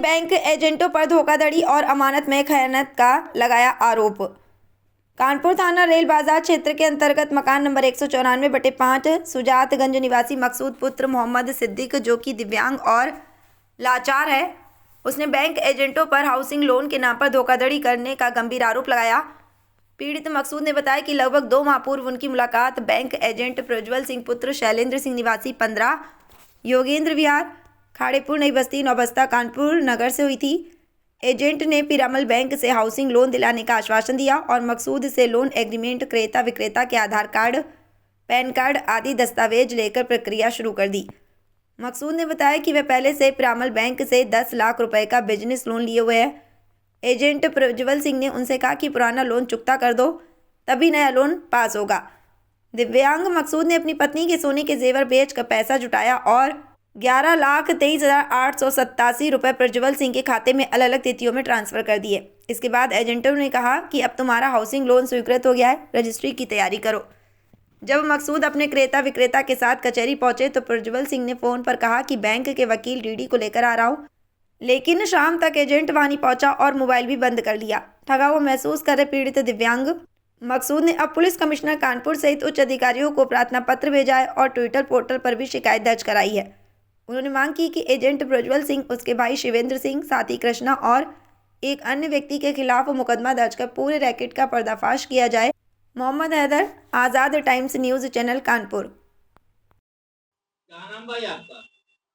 Bank एजेंटों पर धोखाधड़ी और अमानत में खयानत का लगाया आरोप। कानपुर थाना रेल बाजार क्षेत्र के अंतर्गत मकान नंबर 194/5 सुजातगंज निवासी मकसूद पुत्र मोहम्मद सिद्दीक, जो कि दिव्यांग और लाचार है, उसने बैंक एजेंटों पर हाउसिंग लोन के नाम पर धोखाधड़ी करने का गंभीर आरोप लगाया। पीड़ित मकसूद ने बताया कि लगभग 2 माह पूर्व उनकी मुलाकात बैंक एजेंट प्रज्वल सिंह पुत्र शैलेंद्र सिंह निवासी 15 योगेंद्र विहार, खाड़ेपुर नई बस्ती, नौबस्ता, कानपुर नगर से हुई थी। एजेंट ने पिरामल बैंक से हाउसिंग लोन दिलाने का आश्वासन दिया और मकसूद से लोन एग्रीमेंट, क्रेता विक्रेता के आधार कार्ड, पैन कार्ड आदि दस्तावेज लेकर प्रक्रिया शुरू कर दी। मकसूद ने बताया कि वह पहले से पिरामल बैंक से 10 लाख रुपए का बिजनेस लोन लिए हुए है। एजेंट प्रज्वल सिंह ने उनसे कहा कि पुराना लोन चुकता कर दो, तभी नया लोन पास होगा। दिव्यांग मकसूद ने अपनी पत्नी के सोने के जेवर बेचकर पैसा जुटाया और 11,23,887 रुपये प्रज्वल सिंह के खाते में अलग अलग तिथियों में ट्रांसफर कर दिए। इसके बाद एजेंटों ने कहा कि अब तुम्हारा हाउसिंग लोन स्वीकृत हो गया है, रजिस्ट्री की तैयारी करो। जब मकसूद अपने क्रेता विक्रेता के साथ कचहरी पहुंचे तो प्रज्वल सिंह ने फोन पर कहा कि बैंक के वकील डीडी को लेकर आ रहा हूं, लेकिन शाम तक एजेंट वहां नहीं पहुंचा और मोबाइल भी बंद कर लिया। ठगा हुआ महसूस कर रहे पीड़ित दिव्यांग मकसूद ने अब पुलिस कमिश्नर कानपुर सहित उच्च अधिकारियों को प्रार्थना पत्र भेजा है और ट्विटर पोर्टल पर भी शिकायत दर्ज कराई है। उन्होंने मांग की कि एजेंट प्रज्वल सिंह, उसके भाई शिवेंद्र सिंह, साथी कृष्णा और एक अन्य व्यक्ति के खिलाफ मुकदमा दर्ज कर पूरे रैकेट का पर्दाफाश किया जाए। मोहम्मद हैदर, आज़ाद टाइम्स न्यूज़ चैनल, कानपुर। क्या नाम भाई आपका?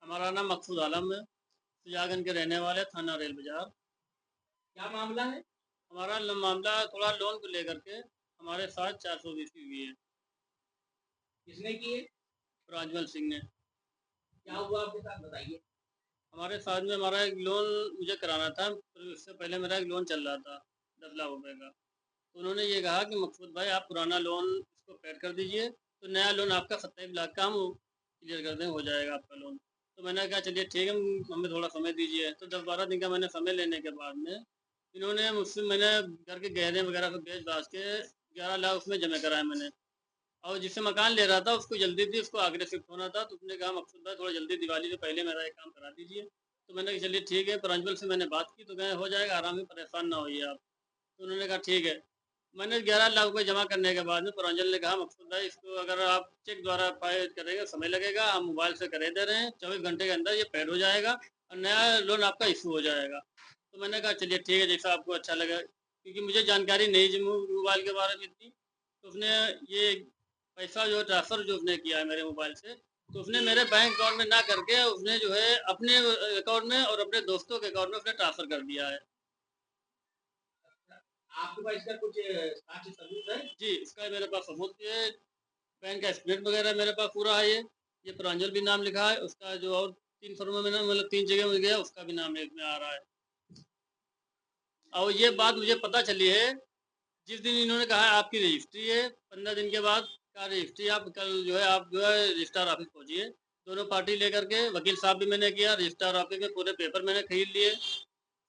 हमारा नाम मकसूद आलम है, सुजागंज के रहने वाले, थाना रेल बाजार। क्या मामला है? हमारा मामला थोड़ा लोन को लेकर के हमारे साथ 420 हुई है। किसने की है? प्रज्वल सिंह ने। क्या हुआ आपके साथ, बताइए। हमारे साथ में हमारा एक लोन मुझे कराना था, उससे पहले मेरा एक लोन चल रहा था 10 लाख रुपए का। तो उन्होंने ये कहा कि मकसूद भाई आप पुराना लोन इसको पेड कर दीजिए, तो नया लोन आपका 27 लाख का हम क्लियर कर दें, हो जाएगा आपका लोन। तो मैंने कहा चलिए ठीक है, हमें थोड़ा समय दीजिए। तो 10-12 दिन का मैंने समय लेने के बाद में इन्होंने मुझसे, मैंने घर के गहने वगैरह को बेच बाच के 11 लाख उसमें जमा कराए मैंने। और जिससे मकान ले रहा था उसको जल्दी थी, उसको आगरे शिफ्ट होना था, तो उसने कहा मकसूद भाई थोड़ा जल्दी दिवाली से पहले मेरा एक काम करा दीजिए। तो मैंने कहा चलिए ठीक है। प्रज्वल से मैंने बात की तो कहे हो जाएगा, आराम से, परेशान ना होइए आप। तो उन्होंने कहा ठीक है। मैंने 11 लाख रुपये जमा करने के बाद में प्रज्वल ने कहा मकसूद भाई इसको अगर आप चेक द्वारा फाइल करेंगे समय लगेगा, हम मोबाइल से करे दे रहे हैं, 24 घंटे के अंदर ये पेड हो जाएगा और नया लोन आपका इशू हो जाएगा। तो मैंने कहा चलिए ठीक है, जैसा आपको अच्छा लगे, क्योंकि मुझे जानकारी नहीं थी मोबाइल के बारे में इतनी। तो उसने ये पैसा जो ट्रांसफ़र जो उसने किया है मेरे मोबाइल से, तो उसने मेरे बैंक अकाउंट में ना करके उसने जो है अपने अकाउंट में और अपने दोस्तों के अकाउंट में उसने ट्रांसफ़र कर दिया है। आपके पास इसका कुछ साक्ष्य सबूत है? जी, इसका मेरे पास सबूत भी है, बैंक का स्टेटमेंट वगैरह मेरे पास पूरा है। ये प्रांजल भी नाम लिखा है, उसका जो और 3 फर्मों में मतलब 3 जगह में गया, उसका भी नाम इसमें आ रहा है। और ये बात मुझे पता चली है जिस दिन इन्होंने कहा आपकी रजिस्ट्री है, 15 दिन के बाद का रजिस्ट्री, आप कल जो है आप जो है रजिस्ट्रार ऑफिस पहुँचिए। दोनों पार्टी लेकर के, वकील साहब भी मैंने किया, रजिस्ट्रार ऑफिस में पूरे पेपर मैंने खरीद लिए।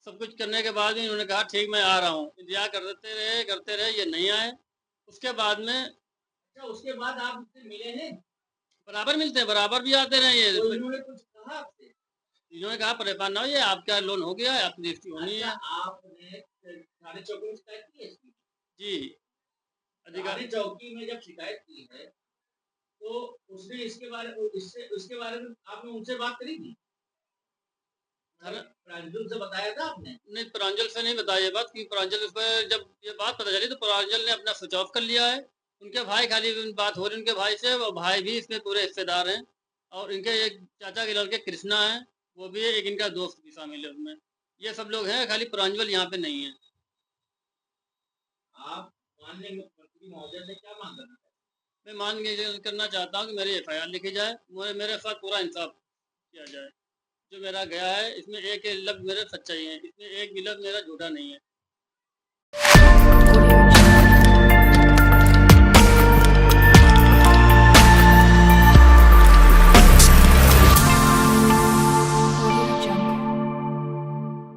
सब कुछ करने के बाद भी इन्होंने कहा ठीक मैं आ रहा हूँ। इंतजार करते रहे, ये नहीं आए। उसके बाद में अच्छा, उसके बाद आप उससे मिले हैं? बराबर मिलते हैं, बराबर भी आते रहे ये। तो इन्होंने कुछ कहा आपसे? इन्होंने कहा परेशान ना होइए, आपका लोन हो गया है, आपकी रजिस्ट्री होनी अच्छा, है। आपने थाने चौकी में शिकायत की है इसकी? जी, थाने अधिकारी चौकी में जब शिकायत की है तो उसने इसके बारे में आपने उनसे बात करी थी? थाना प्रांजल से बताया था आपने? नहीं, प्रांजल से नहीं बताई ये बात, क्योंकि प्रांजल इस पर जब ये बात पता चली तो प्रांजल ने अपना स्विच ऑफ कर लिया है। उनके भाई खाली बात हो रही उनके भाई से, वो भाई भी इसमें पूरे हिस्सेदार हैं। और इनके एक चाचा के लड़के कृष्णा हैं, वो भी है, एक इनका दोस्त भी शामिल है उसमें। ये सब लोग हैं, खाली प्रांजल यहाँ पे नहीं है। आप माननीय मुख्यमंत्री महोदय से क्या मांग करना चाहते मैं मांग करना चाहता हूँ कि मेरी एफआईआर लिखी जाए, मेरे साथ पूरा इंसाफ किया जाए। जो मेरा गया है इसमें एक लफ्ज़ मेरे सच्चाई है, इसमें एक भी लफ्ज़ मेरा झूठा नहीं है।